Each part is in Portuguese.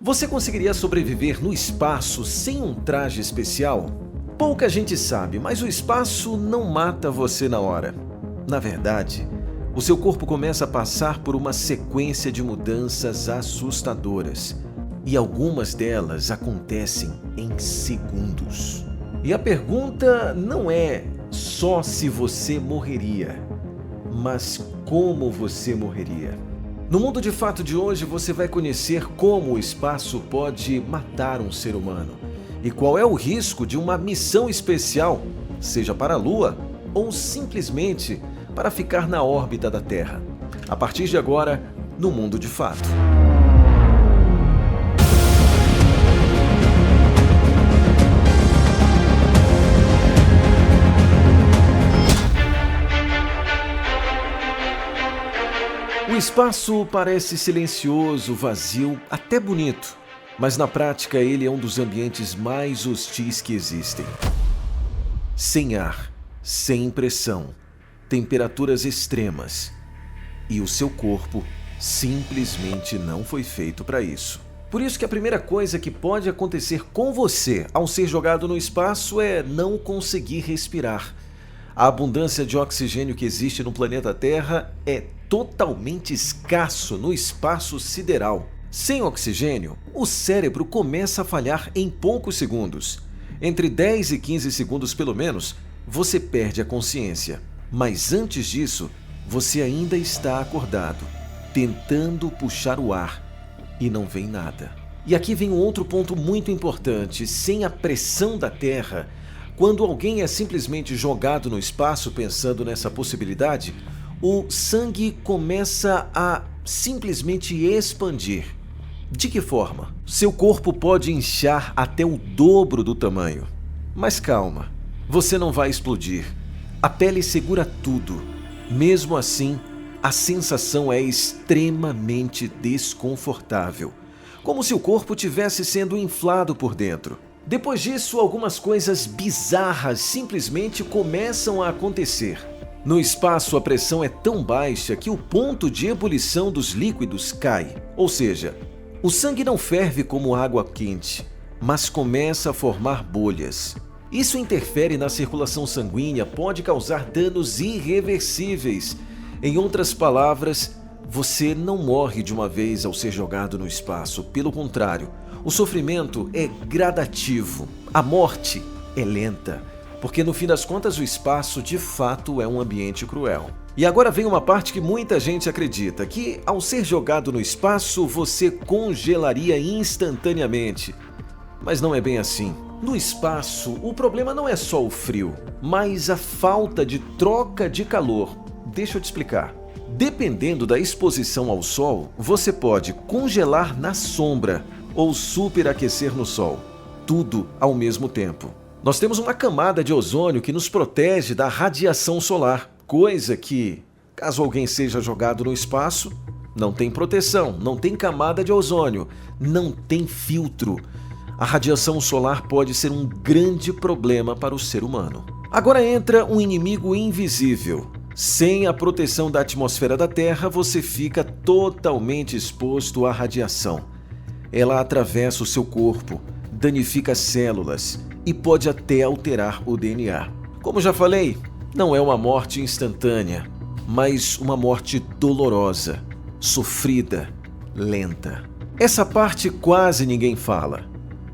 Você conseguiria sobreviver no espaço sem um traje especial? Pouca gente sabe, mas o espaço não mata você na hora. Na verdade, o seu corpo começa a passar por uma sequência de mudanças assustadoras. E algumas delas acontecem em segundos. E a pergunta não é só se você morreria, mas como você morreria. No Mundo de Fato de hoje, você vai conhecer como o espaço pode matar um ser humano e qual é o risco de uma missão especial, seja para a Lua ou simplesmente para ficar na órbita da Terra. A partir de agora, no Mundo de Fato. O espaço parece silencioso, vazio, até bonito, mas na prática ele é um dos ambientes mais hostis que existem. Sem ar, sem pressão, temperaturas extremas, e o seu corpo simplesmente não foi feito para isso. Por isso que a primeira coisa que pode acontecer com você ao ser jogado no espaço é não conseguir respirar. A abundância de oxigênio que existe no planeta Terra é totalmente escasso no espaço sideral. Sem oxigênio, o cérebro começa a falhar em poucos segundos. Entre 10 e 15 segundos pelo menos, você perde a consciência. Mas antes disso, você ainda está acordado, tentando puxar o ar e não vem nada. E aqui vem um outro ponto muito importante. Sem a pressão da Terra, quando alguém é simplesmente jogado no espaço pensando nessa possibilidade, o sangue começa a simplesmente expandir. De que forma? Seu corpo pode inchar até o dobro do tamanho. Mas calma, você não vai explodir. A pele segura tudo. Mesmo assim, a sensação é extremamente desconfortável, como se o corpo tivesse sendo inflado por dentro. Depois disso, algumas coisas bizarras simplesmente começam a acontecer. No espaço, a pressão é tão baixa que o ponto de ebulição dos líquidos cai. Ou seja, o sangue não ferve como água quente, mas começa a formar bolhas. Isso interfere na circulação sanguínea, pode causar danos irreversíveis. Em outras palavras, você não morre de uma vez ao ser jogado no espaço. Pelo contrário, o sofrimento é gradativo. A morte é lenta, porque no fim das contas o espaço de fato é um ambiente cruel. E agora vem uma parte que muita gente acredita, que ao ser jogado no espaço você congelaria instantaneamente. Mas não é bem assim. No espaço, o problema não é só o frio, mas a falta de troca de calor. Deixa eu te explicar. Dependendo da exposição ao sol, você pode congelar na sombra ou superaquecer no sol. Tudo ao mesmo tempo. Nós temos uma camada de ozônio que nos protege da radiação solar, coisa que, caso alguém seja jogado no espaço, não tem proteção, não tem camada de ozônio, não tem filtro. A radiação solar pode ser um grande problema para o ser humano. Agora entra um inimigo invisível. Sem a proteção da atmosfera da Terra, você fica totalmente exposto à radiação. Ela atravessa o seu corpo, danifica células e pode até alterar o DNA. Como já falei, não é uma morte instantânea, mas uma morte dolorosa, sofrida, lenta. Essa parte quase ninguém fala.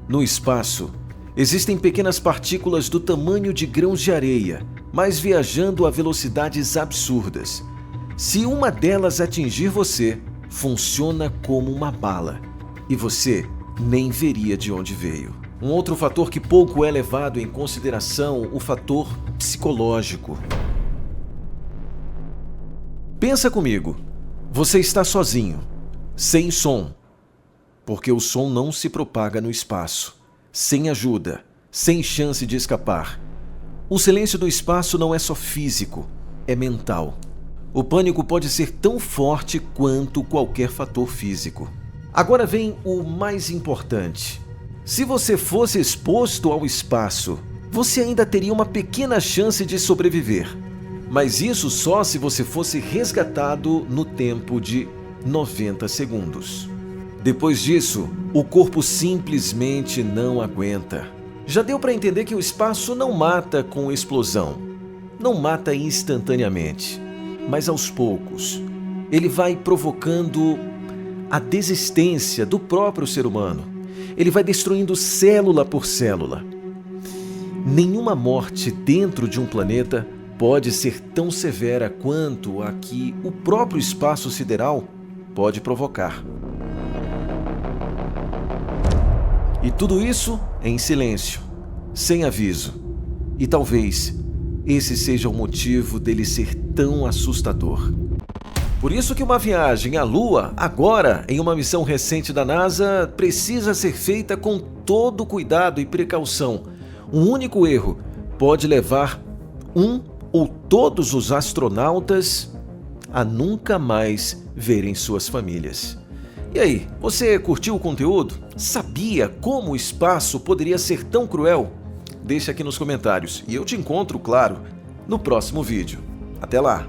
No espaço, existem pequenas partículas do tamanho de grãos de areia, mas viajando a velocidades absurdas. Se uma delas atingir você, funciona como uma bala, e você nem veria de onde veio. Um outro fator que pouco é levado em consideração, o fator psicológico. Pensa comigo, você está sozinho, sem som, porque o som não se propaga no espaço, sem ajuda, sem chance de escapar. O silêncio do espaço não é só físico, é mental. O pânico pode ser tão forte quanto qualquer fator físico. Agora vem o mais importante. Se você fosse exposto ao espaço, você ainda teria uma pequena chance de sobreviver. Mas isso só se você fosse resgatado no tempo de 90 segundos. Depois disso, o corpo simplesmente não aguenta. Já deu para entender que o espaço não mata com explosão, não mata instantaneamente, mas aos poucos. Ele vai provocando a desistência do próprio ser humano. Ele vai destruindo célula por célula. Nenhuma morte dentro de um planeta pode ser tão severa quanto a que o próprio espaço sideral pode provocar. E tudo isso em silêncio, sem aviso. E talvez esse seja o motivo dele ser tão assustador. Por isso que uma viagem à Lua, agora em uma missão recente da NASA, precisa ser feita com todo cuidado e precaução. Um único erro pode levar um ou todos os astronautas a nunca mais verem suas famílias. E aí, você curtiu o conteúdo? Sabia como o espaço poderia ser tão cruel? Deixa aqui nos comentários e eu te encontro, claro, no próximo vídeo. Até lá!